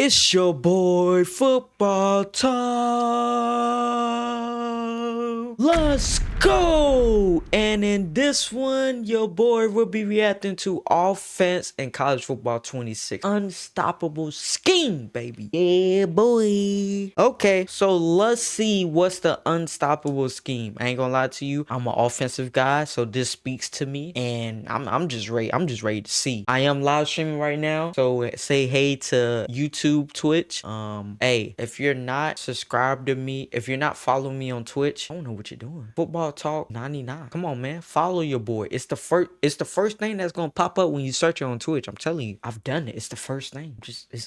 It's your boy Football Time. Let's go. And in this one, your boy will be reacting to Offense in College Football 26. Unstoppable scheme, baby. Yeah, boy. Okay, so let's see what's the unstoppable scheme. I ain't gonna lie to you. I'm an offensive guy, so this speaks to me. And I'm just ready. I'm just ready to see. I am live streaming right now. So say hey to YouTube, Twitch. Hey, if you're not subscribed to me, if you're not following me on Twitch, I don't know what you're doing. Football Talk 99. Come on, man. Follow your boy. It's the first thing that's gonna pop up when you search it on Twitch. I'm telling you, I've done it. It's the first thing.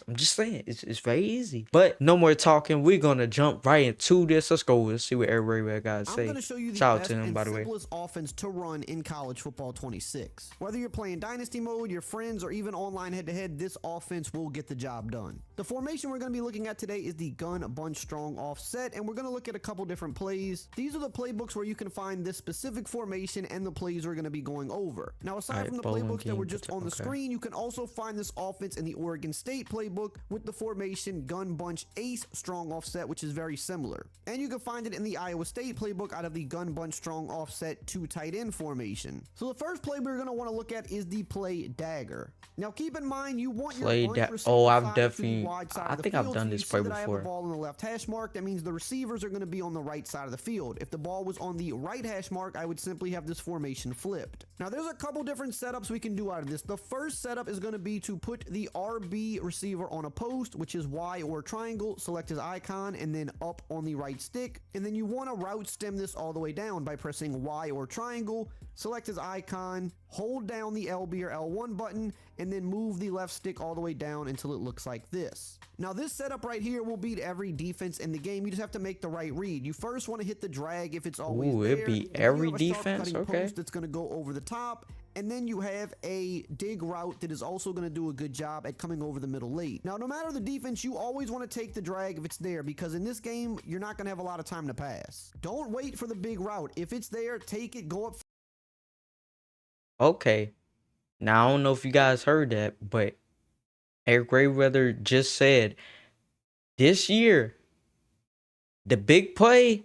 I'm just saying, it's very easy. But no more talking. We're gonna jump right into this. Let's go. Let's see what everybody got to say. I'm going to show you the Shout out best to him, and by the way. simplest offense to run in College Football 26. Whether you're playing Dynasty mode, your friends, or even online head-to-head, this offense will get the job done. The formation we're going to be looking at today is the gun bunch strong offset, and we're going to look at a couple different plays. These are the playbooks where you can find this specific formation and the plays we're going to be going over. Now, aside from the playbooks that were just on the screen, you can also find this offense in the Oregon State playbook with the formation gun bunch ace strong offset, which is very similar. And you can find it in the Iowa State playbook out of the gun bunch strong offset 2 tight end formation. So the first play we're going to want to look at is the play dagger. Now keep in mind you want your bunch receiver I've side to the definitely wide side I of the think field. I've done So this you play see that I have before. the ball on the left hash mark. That means the receivers are going to be on the right side of the field. If the ball was on the right hash mark, I would simply have this formation flipped. Now there's a couple different setups we can do out of this. The first setup is going to be to put the RB receiver on a post, which is Y or triangle, select his icon, and then up on the right stick. And then you want to route stem this all the way down by pressing Y or triangle, select his icon, hold down the LB or L1 button, and then move the left stick all the way down until it looks like this. Now this setup right here will beat every defense in the game. You just have to make the right read. You first want to hit the drag if it's always there. It beat every defense. Okay. Post that's going to go over the top. And then you have a dig route that is also going to do a good job at coming over the middle late. Now, no matter the defense, you always want to take the drag if it's there, because in this game, you're not going to have a lot of time to pass. Don't wait for the big route. If it's there, take it, go up. Okay. Now I don't know if you guys heard that, but Eric Grayweather just said this year the big play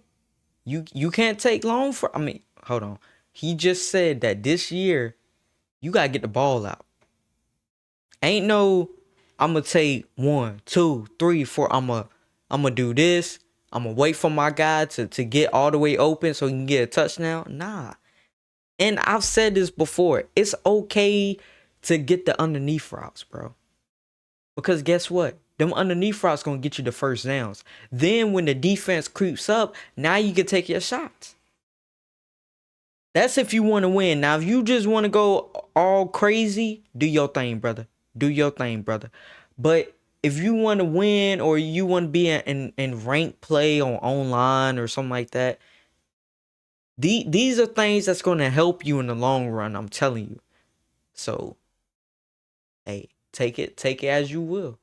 you can't take long for. I mean, hold on. He just said that this year you gotta get the ball out. Ain't no I'm gonna take 1, 2, 3, 4. I'm gonna do this. I'm gonna wait for my guy to get all the way open so he can get a touchdown. Nah. And I've said this before. It's okay to get the underneath routes, bro. Because guess what? Them underneath routes gonna get you the first downs. Then when the defense creeps up, now you can take your shots. That's if you want to win. Now, if you just want to go all crazy, do your thing, brother. Do your thing, brother. But if you want to win or you want to be in ranked play on online or something like that, these are things that's going to help you in the long run. I'm telling you. So, hey, take it as you will.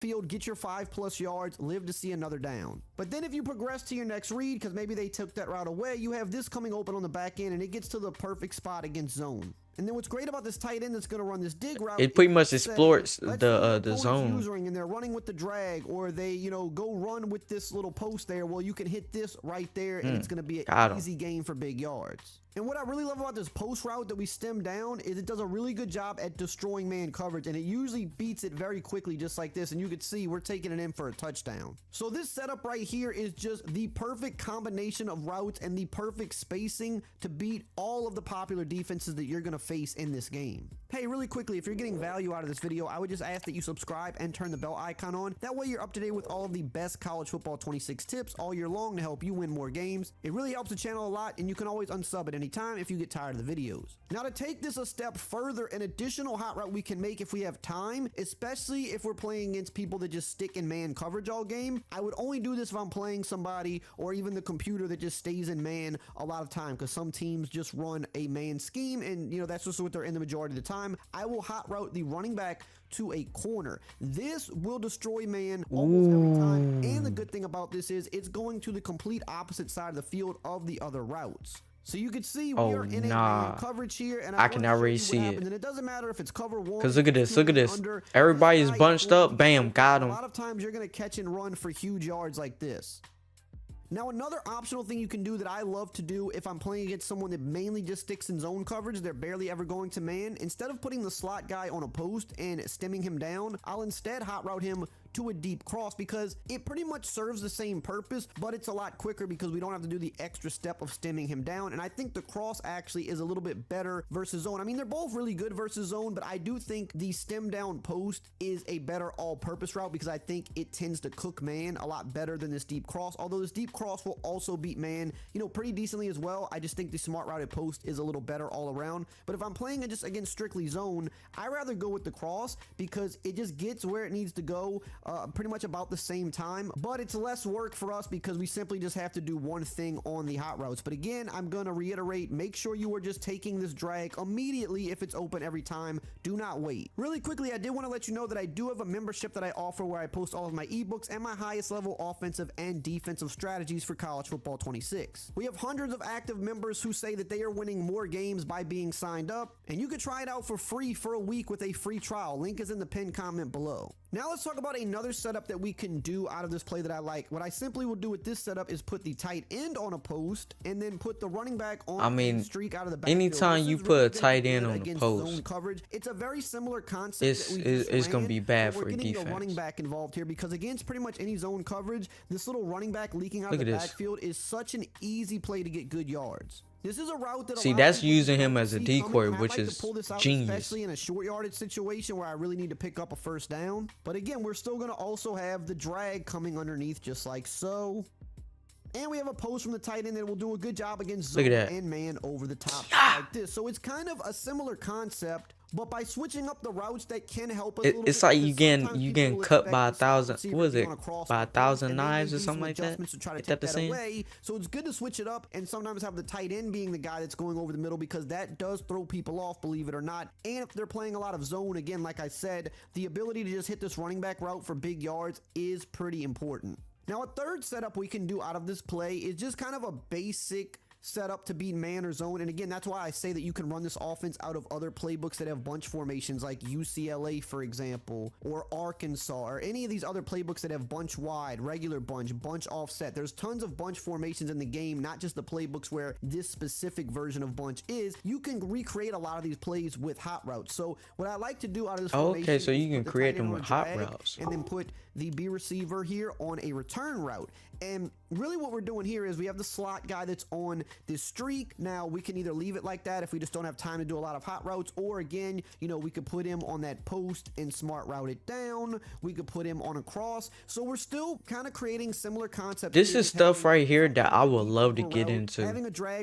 Field, get your 5+ yards, live to see another down. But then if you progress to your next read, because maybe they took that route away, you have this coming open on the back end, and it gets to the perfect spot against zone. And then what's great about this tight end that's going to run this dig route, it pretty much explores the zone. And they're running with the drag, or they, go run with this little post there. Well, you can hit this right there, and it's going to be an easy gain for big yards. And what I really love about this post route that we stem down is it does a really good job at destroying man coverage, and it usually beats it very quickly just like this, and you can see we're taking it in for a touchdown. So this setup right here is just the perfect combination of routes and the perfect spacing to beat all of the popular defenses that you're going to face in this game. Hey, really quickly, if you're getting value out of this video, I would just ask that you subscribe and turn the bell icon on. That way you're up to date with all of the best College Football 26 tips all year long to help you win more games. It really helps the channel a lot, and you can always unsub at any time if you get tired of the videos. Now, to take this a step further, an additional hot route we can make if we have time, especially if we're playing against people that just stick in man coverage all game. I would only do this if I'm playing somebody or even the computer that just stays in man a lot of time, because some teams just run a man scheme, and that's just what they're in the majority of the time. I will hot route the running back to a corner. This will destroy man almost every time, and the good thing about this is it's going to the complete opposite side of the field of the other routes. So you can see we are in a man coverage here, and I can already see it. And it doesn't matter if it's cover one. Cause look at this, look at this. Everybody's bunched up. Bam, got him. A lot of times you're gonna catch and run for huge yards like this. Now, another optional thing you can do that I love to do if I'm playing against someone that mainly just sticks in zone coverage, they're barely ever going to man, instead of putting the slot guy on a post and stemming him down, I'll instead hot route him to a deep cross, because it pretty much serves the same purpose, but it's a lot quicker because we don't have to do the extra step of stemming him down. And I think the cross actually is a little bit better versus zone. I mean, they're both really good versus zone, but I do think the stem down post is a better all-purpose route because I think it tends to cook man a lot better than this deep cross, although this deep cross will also beat man, you know, pretty decently as well. I just think the smart routed post is a little better all around. But if I'm playing just against strictly zone, I rather go with the cross because it just gets where it needs to go pretty much about the same time, but it's less work for us because we simply just have to do one thing on the hot routes. But again, I'm gonna reiterate, make sure you are just taking this drag immediately if it's open every time. Do not wait. Really quickly, I did want to let you know that I do have a membership that I offer where I post all of my ebooks and my highest level offensive and defensive strategies for College Football 26. We have hundreds of active members who say that they are winning more games by being signed up, and you can try it out for free for a week with a free trial. Link is in the pinned comment below. Now let's talk about another setup that we can do out of this play that I like. What I simply will do with this setup is put the tight end on a post and then put the running back on a streak out of the backfield. Anytime you put a tight end on the post, zone coverage, it's a very similar concept. It's going to be bad for defense. defense. We're getting a running back involved here because against pretty much any zone coverage, this little running back leaking out of the backfield is such an easy play to get good yards. This is a route that that's using him as a decoy, which is genius. Especially in a short yardage situation where I really need to pick up a first down. But again, we're still going to also have the drag coming underneath just like so. And we have a post from the tight end that will do a good job against zone and man over the top like this. So it's kind of a similar concept, but by switching up the routes that can help us a little bit. It's like you getting cut by 1,000, what is it, by 1,000 knives or something like that? Is that the same? So it's good to switch it up and sometimes have the tight end being the guy that's going over the middle, because that does throw people off, believe it or not. And if they're playing a lot of zone, again, like I said, the ability to just hit this running back route for big yards is pretty important. Now, a third setup we can do out of this play is just kind of a basic setup to beat man or zone. And again, that's why I say that you can run this offense out of other playbooks that have bunch formations like UCLA, for example, or Arkansas, or any of these other playbooks that have bunch wide, regular bunch offset. There's tons of bunch formations in the game, not just the playbooks where this specific version of bunch is. You can recreate a lot of these plays with hot routes. So what I like to do out of this formation, so you can create them with hot routes and then put the B receiver here on a return route. And really what we're doing here is we have the slot guy that's on this streak. Now we can either leave it like that if we just don't have time to do a lot of hot routes, or again, you know, we could put him on that post and smart route it down. We could put him on a cross. So we're still kind of creating similar concepts. This is stuff right here that I would love to get into,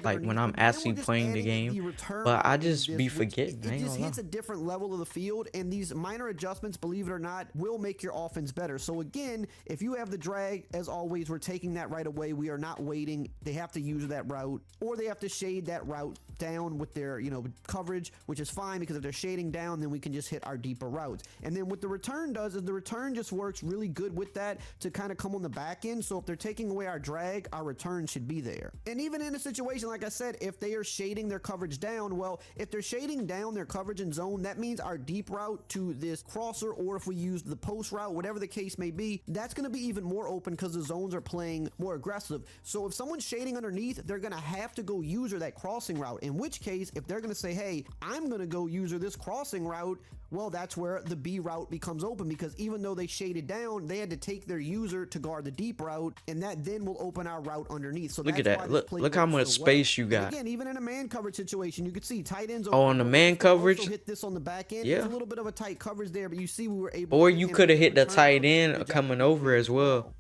like when I'm actually playing the game, but I just be forgetting. It just hits a different level of the field, and these minor adjustments, believe it or not, will make your offense better. So again, if you have the drag, as always, we're taking that right away. We are not waiting. They have to use that route, or they have to shade that route down with their, you know, coverage, which is fine, because if they're shading down, then we can just hit our deeper routes. And then what the return does is the return just works really good with that to kind of come on the back end. So if they're taking away our drag, our return should be there. And even in a situation, like I said, if they are shading their coverage down, well, if they're shading down their coverage and zone, that means our deep route to this crosser, or if we use the post route, whatever the case may be, that's going to be even more open because the zones are playing more aggressive. So if someone's shading underneath, they're going to have to go user that crossing route, in which case, if they're going to say, hey, I'm going to go user this crossing route, well, that's where the B route becomes open, because even though they shaded down, they had to take their user to guard the deep route, and that then will open our route underneath. So look at that. Look how much space you got. And again, even in a man coverage situation, you could see tight ends. On the man coverage, hit this on the back end. Yeah, it's a little bit of a tight coverage there, but you see we were able. Or you could have hit the tight end coming over as well.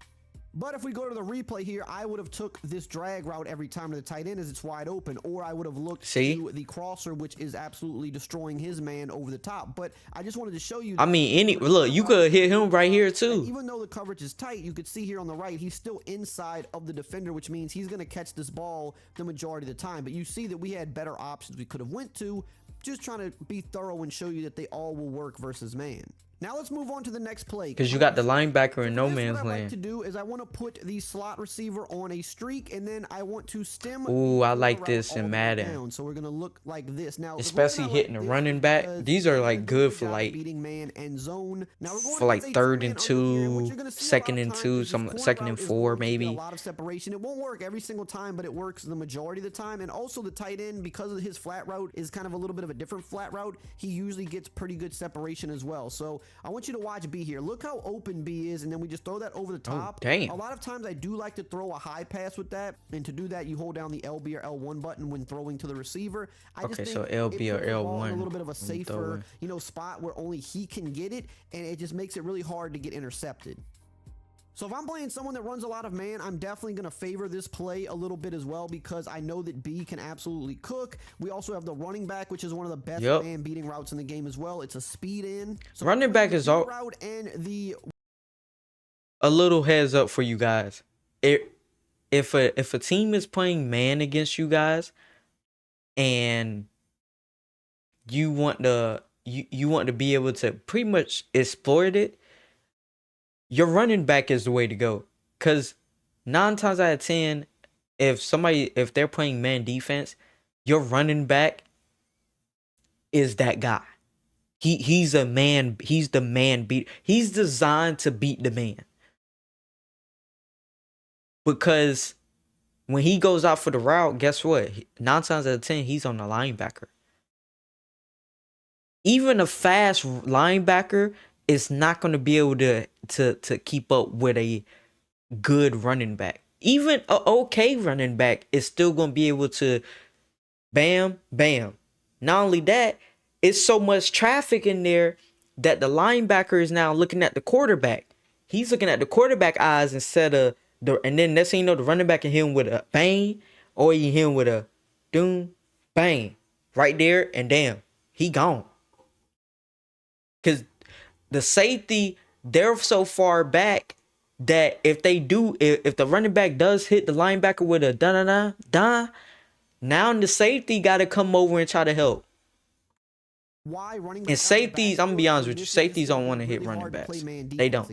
But if we go to the replay here, I would have took this drag route every time to the tight end as it's wide open, or I would have looked to the crosser, which is absolutely destroying his man over the top. But I just wanted to show you. I mean, look, you could hit him right here too. Even though the coverage is tight, you could see here on the right, he's still inside of the defender, which means he's going to catch this ball the majority of the time. But you see that we had better options we could have went to. Just trying to be thorough and show you that they all will work versus man. Now let's move on to the next play. Because you got the linebacker in no man's land. What I like to land. do is I want to put the slot receiver on a streak, and then I want to stem. Ooh, I the like route this all in the way Madden. down. So we're gonna look like this now. Especially hitting the running back. These are like good for like beating man and zone. Now we're going for like with a 3rd and two-man under here, and what 2, you're gonna see a 2nd lot of and times 2, is some this 2nd corner and route is 4 going to get maybe. a lot of separation. It won't work every single time, but it works the majority of the time. And also the tight end, because of his flat route is kind of a little bit of a different flat route, he usually gets pretty good separation as well. So I want you to watch B here. Look how open B is, and then we just throw that over the top. Damn. A lot of times I do like to throw a high pass with that, and to do that you hold down the LB or L1 button when throwing to the receiver. I just think so LB or it puts the ball in L1 a little bit of a safer, spot where only he can get it, and it just makes it really hard to get intercepted. So if I'm playing someone that runs a lot of man, I'm definitely going to favor this play a little bit as well, because I know that B can absolutely cook. We also have the running back, which is one of the best man beating routes in the game as well. It's a speed in. So running back is all route and the a little heads up for you guys. If a team is playing man against you guys and you want to be able to pretty much exploit it, your running back is the way to go. Cause 9 times out of 10, if they're playing man defense, your running back is that guy. He's the man beat. He's designed to beat the man. Because when he goes out for the route, guess what? 9 times out of 10, he's on the linebacker. Even a fast linebacker is not going to be able to keep up with a good running back. Even an okay running back is still going to be able to bam, bam. Not only that, it's so much traffic in there that the linebacker is now looking at the quarterback. He's looking at the quarterback eyes instead of and then next thing you know, the running back can hit him with a bang, or you hit him with a doom, bang, right there, and damn, he gone. Because the safety, they're so far back that if the running back does hit the linebacker with a da, now the safety got to come over and try to help. Why running and safeties, I'm gonna be honest with you, safeties don't want to hit running backs. They don't.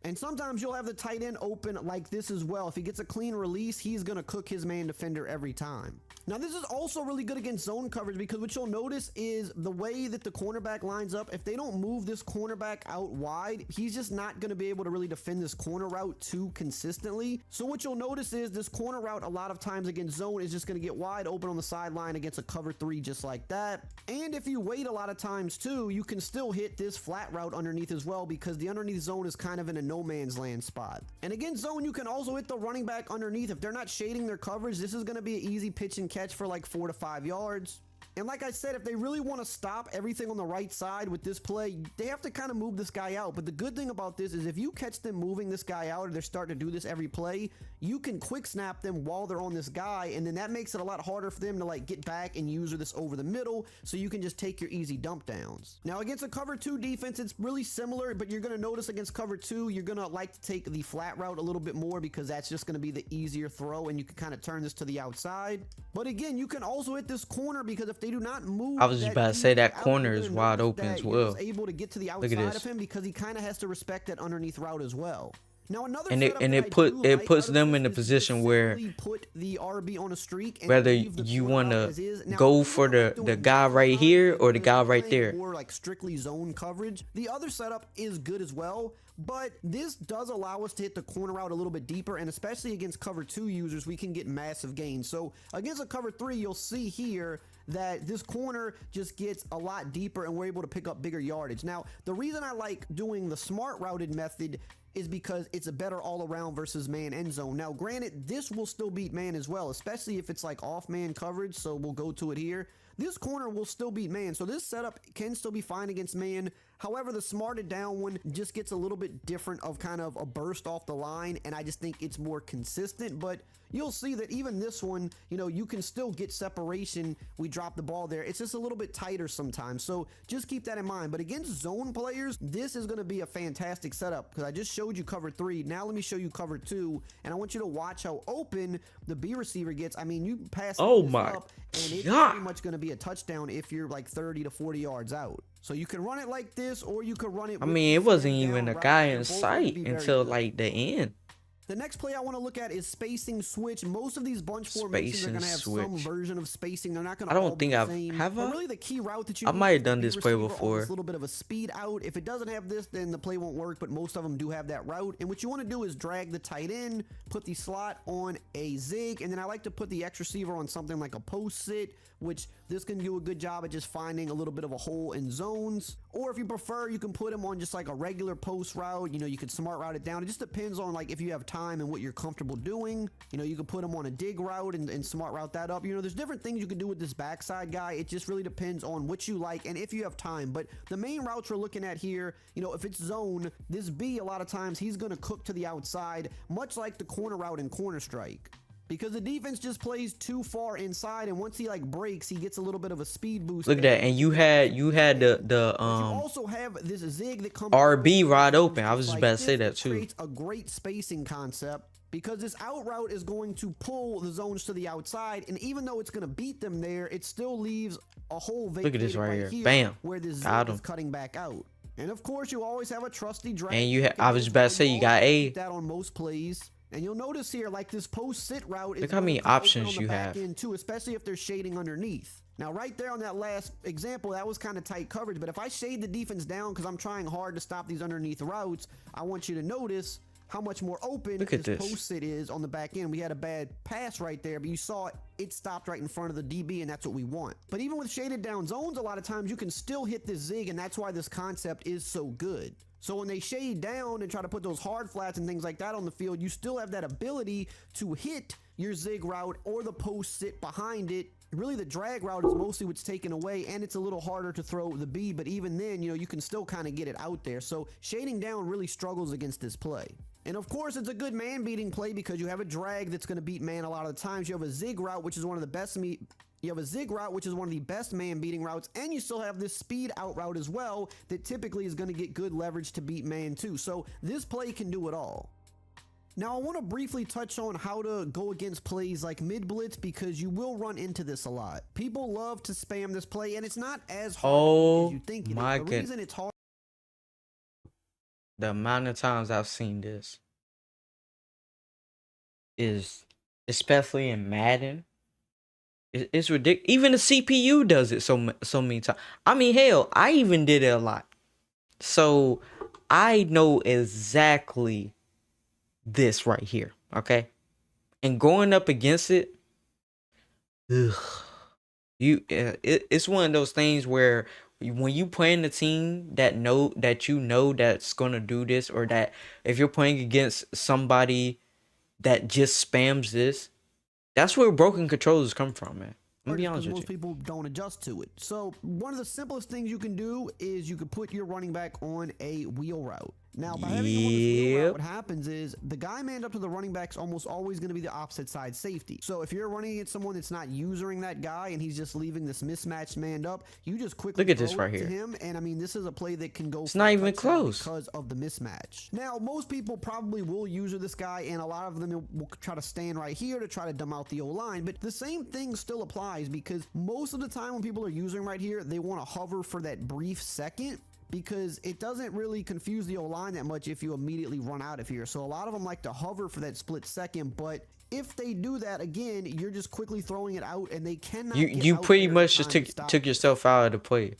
And sometimes you'll have the tight end open like this as well. If he gets a clean release, he's going to cook his man defender every time. Now, this is also really good against zone coverage, because what you'll notice is the way that the cornerback lines up, if they don't move this cornerback out wide, he's just not going to be able to really defend this corner route too consistently. So what you'll notice is this corner route a lot of times against zone is just going to get wide open on the sideline against a cover 3 just like that. And if you wait a lot of times too, you can still hit this flat route underneath as well, because the underneath zone is kind of in a no man's land spot. And against zone, you can also hit the running back underneath. If they're not shading their coverage, this is going to be an easy pitch and catch for like 4 to 5 yards. And like I said, if they really want to stop everything on the right side with this play, they have to kind of move this guy out. But the good thing about this is if you catch them moving this guy out, or they're starting to do this every play, you can quick snap them while they're on this guy, and then that makes it a lot harder for them to like get back and use this over the middle, so you can just take your easy dump downs. Now against a cover 2 defense, it's really similar, but you're going to notice against cover 2, you're going to like to take the flat route a little bit more, because that's just going to be the easier throw, and you can kind of turn this to the outside. But again, you can also hit this corner, because if they do not move, I was just about to say that corner is wide open as well. Able to get to the outside of him, because he kind of has to respect that underneath route as well. Now another it puts them in a position where put the RB on a streak, and whether you want to go for the guy right here or the guy right there, or like strictly zone coverage. The other setup is good as well, but this does allow us to hit the corner out a little bit deeper, and especially against cover 2 users, we can get massive gains. So against a cover 3, you'll see here that this corner just gets a lot deeper, and we're able to pick up bigger yardage. Now, the reason I like doing the smart routed method is because it's a better all-around versus man end zone. Now, granted, this will still beat man as well, especially if it's like off-man coverage, so we'll go to it here. This corner will still beat man, so this setup can still be fine against man. However, the smarted down one just gets a little bit different of kind of a burst off the line, and I just think it's more consistent. But you'll see that even this one, you can still get separation. We drop the ball there. It's just a little bit tighter sometimes, so just keep that in mind. But against zone players, this is going to be a fantastic setup, because I just showed you cover 3. Now let me show you cover 2, and I want you to watch how open the B receiver gets. I mean, you pass oh my up, and it's pretty much going to be a touchdown if you're like 30 to 40 yards out. So you can run it like this, or you could run it. I mean, it wasn't even a guy in sight until like the end. The next play I want to look at is spacing switch. Most of these bunch formations are going to have some version of spacing. They're not going to all be the same. Have I? Really, the key route that you I might have done this play before. A little bit of a speed out. If it doesn't have this, then the play won't work. But most of them do have that route. And what you want to do is drag the tight end, put the slot on a zig, and then I like to put the X receiver on something like a post sit, which this can do a good job at just finding a little bit of a hole in zones. Or if you prefer, you can put him on just like a regular post route. You know, you can smart route it down. It just depends on like if you have time and what you're comfortable doing. You know, you can put him on a dig route and smart route that up. You know, there's different things you can do with this backside guy. It just really depends on what you like and if you have time. But the main routes we're looking at here, you know, if it's zone, this B, a lot of times he's going to cook to the outside, much like the corner route in Corner Strike. Because the defense just plays too far inside, and once he like breaks, he gets a little bit of a speed boost. Look at that, and you had the you also have this zig that comes RB wide open. I was just about to say that too. Creates a great spacing concept because this out route is going to pull the zones to the outside, and even though it's going to beat them there, it still leaves a hole vacated. Look at this right here. Bam. Where this zig is cutting back out. And of course, you always have a trusty drag. And I was about to say you got A. That on most plays. And you'll notice here, like this post sit route, look how many options you have, too, especially if there's shading underneath. Now, right there on that last example, that was kind of tight coverage. But if I shade the defense down because I'm trying hard to stop these underneath routes, I want you to notice how much more open this post sit is on the back end. We had a bad pass right there, but you saw it stopped right in front of the DB, and that's what we want. But even with shaded down zones, a lot of times you can still hit this zig, and that's why this concept is so good. So when they shade down and try to put those hard flats and things like that on the field, you still have that ability to hit your zig route or the post sit behind it. Really, the drag route is mostly what's taken away, and it's a little harder to throw the B, but even then, you know, you can still kind of get it out there. So shading down really struggles against this play. And of course, it's a good man beating play because you have a drag that's going to beat man a lot of the times. You have a zig route, which is one of the best man beating routes, and you still have this speed out route as well that typically is going to get good leverage to beat man too. So this play can do it all. Now I want to briefly touch on how to go against plays like mid blitz because you will run into this a lot. People love to spam this play, and it's not as hard as you think it is. The reason it's hard, the amount of times I've seen this is, especially in Madden, it's ridiculous. Even the CPU does it so many times. I mean, hell, I even did it a lot. So I know exactly this right here, okay? And going up against it, it's one of those things where when you playing a team that you know that's gonna do this, or that if you're playing against somebody that just spams this, that's where broken controllers come from, man. Let me be honest with you. Most people don't adjust to it. So one of the simplest things you can do is you can put your running back on a wheel route. Now, by having you on this wheel route, what happens is the guy manned up to the running back's almost always going to be the opposite side safety. So if you're running against someone that's not using that guy and he's just leaving this mismatched manned up, you just quickly look at this right here. To him. And I mean, this is a play that can go. It's not even close because of the mismatch. Now, most people probably will use this guy, and a lot of them will try to stand right here to try to dumb out the O-line. But the same thing still applies because most of the time when people are using right here, they want to hover for that brief second, because it doesn't really confuse the O-line that much if you immediately run out of here. So a lot of them like to hover for that split second, but if they do that, again, you're just quickly throwing it out, and they cannot you pretty much just took yourself out of the play.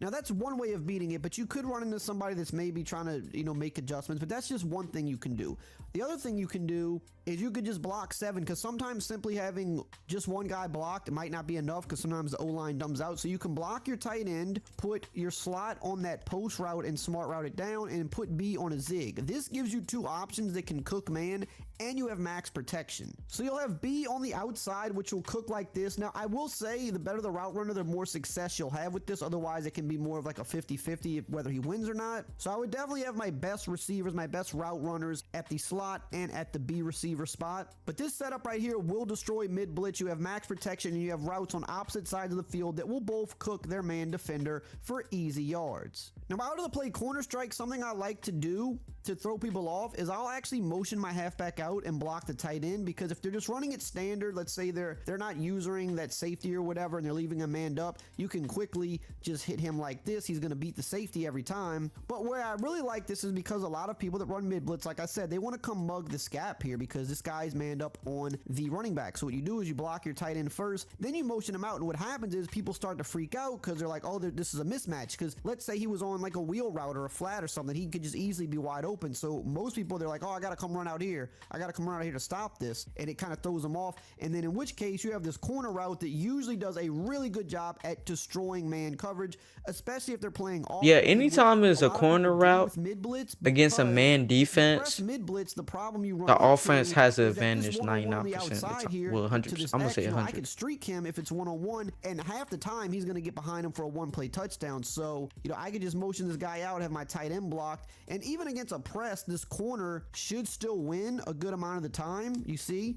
Now, that's one way of beating it, but you could run into somebody that's maybe trying to, you know, make adjustments, but that's just one thing you can do. The other thing you can do is you could just block 7, because sometimes simply having just one guy blocked might not be enough, because sometimes the O-line dumbs out. So you can block your tight end, put your slot on that post route and smart route it down, and put B on a zig. This gives you 2 options that can cook man, and you have max protection. So you'll have B on the outside, which will cook like this. Now, I will say the better the route runner, the more success you'll have with this. Otherwise, it can be more of like a 50-50 whether he wins or not. So I would definitely have my best receivers, my best route runners at the slot and at the B receiver spot. But this setup right here will destroy mid blitz. You have max protection, and you have routes on opposite sides of the field that will both cook their man defender for easy yards. Now, out of the play Corner Strike, something I like to do to throw people off is I'll actually motion my halfback out and block the tight end, because if they're just running it standard, let's say they're not using that safety or whatever and they're leaving him manned up, you can quickly just hit him like this. He's going to beat the safety every time. But where I really like this is because a lot of people that run mid blitz, like I said, they want to come mug this gap here because this guy's manned up on the running back. So what you do is you block your tight end first, then you motion him out, and what happens is people start to freak out because they're like, oh, this is a mismatch. Because let's say he was on like a wheel route or a flat or something, he could just easily be wide open. So most people, they're like, oh, I got to come run out here. I got to come run out here to stop this. And it kind of throws them off. And then in which case you have this corner route that usually does a really good job at destroying man coverage, especially if they're playing off. Yeah, anytime there's a corner route against a man defense, mid blitz, the problem you run the offense has the advantage 99% of the time. Well, 100%. I'm gonna say 100. I could streak him if it's one-on-one, and half the time he's gonna get behind him for a one-play touchdown. So I could just motion this guy out, have my tight end blocked, and even against a press, this corner should still win a good amount of the time. You see.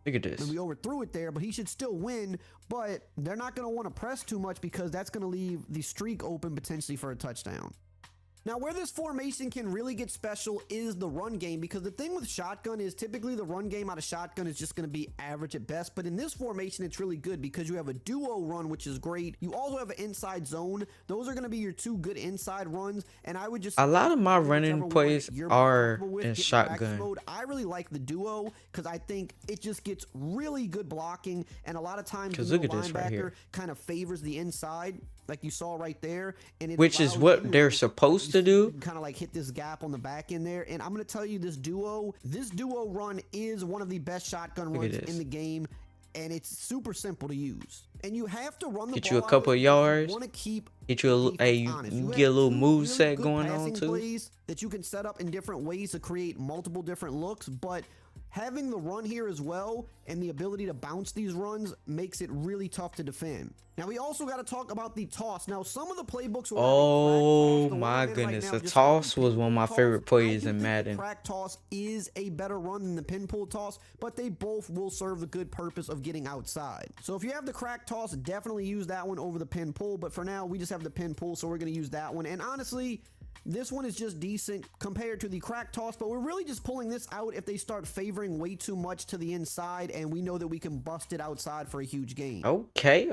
Look at this. And we overthrew it there, but he should still win. But they're not going to want to press too much because that's going to leave the streak open potentially for a touchdown. Now, where this formation can really get special is the run game, because the thing with shotgun is typically the run game out of shotgun is just going to be average at best. But in this formation, it's really good because you have a duo run, which is great. You also have an inside zone. Those are going to be your two good inside runs. And I would just a lot of my running plays are in shotgun. Mode. I really like the duo because I think it just gets really good blocking. And a lot of times the linebacker kind of favors the inside, like you saw right there, and which is what they're supposed to do. Kind of like hit this gap on the back end there. And I'm going to tell you, this duo run is one of the best shotgun runs in the game, and it's super simple to use. And you have to run the get ball you a couple of yards. Want to keep get you you get a little move set going on too. Plays that you can set up in different ways to create multiple different looks, but having the run here as well and the ability to bounce these runs makes it really tough to defend. Now, we also got to talk about the toss. Now, some of the playbooks were oh my goodness, the toss was one of my favorite plays in Madden. The crack toss is a better run than the pin pull toss, but they both will serve the good purpose of getting outside. So if you have the crack toss, definitely use that one over the pin pull, but for now we just have the pin pull, so we're going to use that one. And honestly, this one is just decent compared to the crack toss, but we're really just pulling this out if they start favoring way too much to the inside, and we know that we can bust it outside for a huge gain. Okay.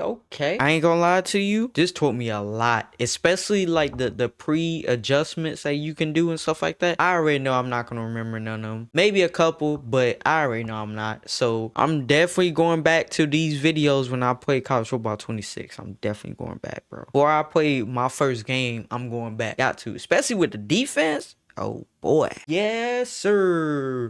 I ain't gonna lie to you. This taught me a lot, especially like the pre-adjustments that you can do and stuff like that. I already know I'm not gonna remember none of them. Maybe a couple, but I already know I'm not. So I'm definitely going back to these videos when I play College Football 26. I'm definitely going back, bro. Before I play my first game, I'm going back. Got to, especially with the defense. Oh boy. Yes, sir.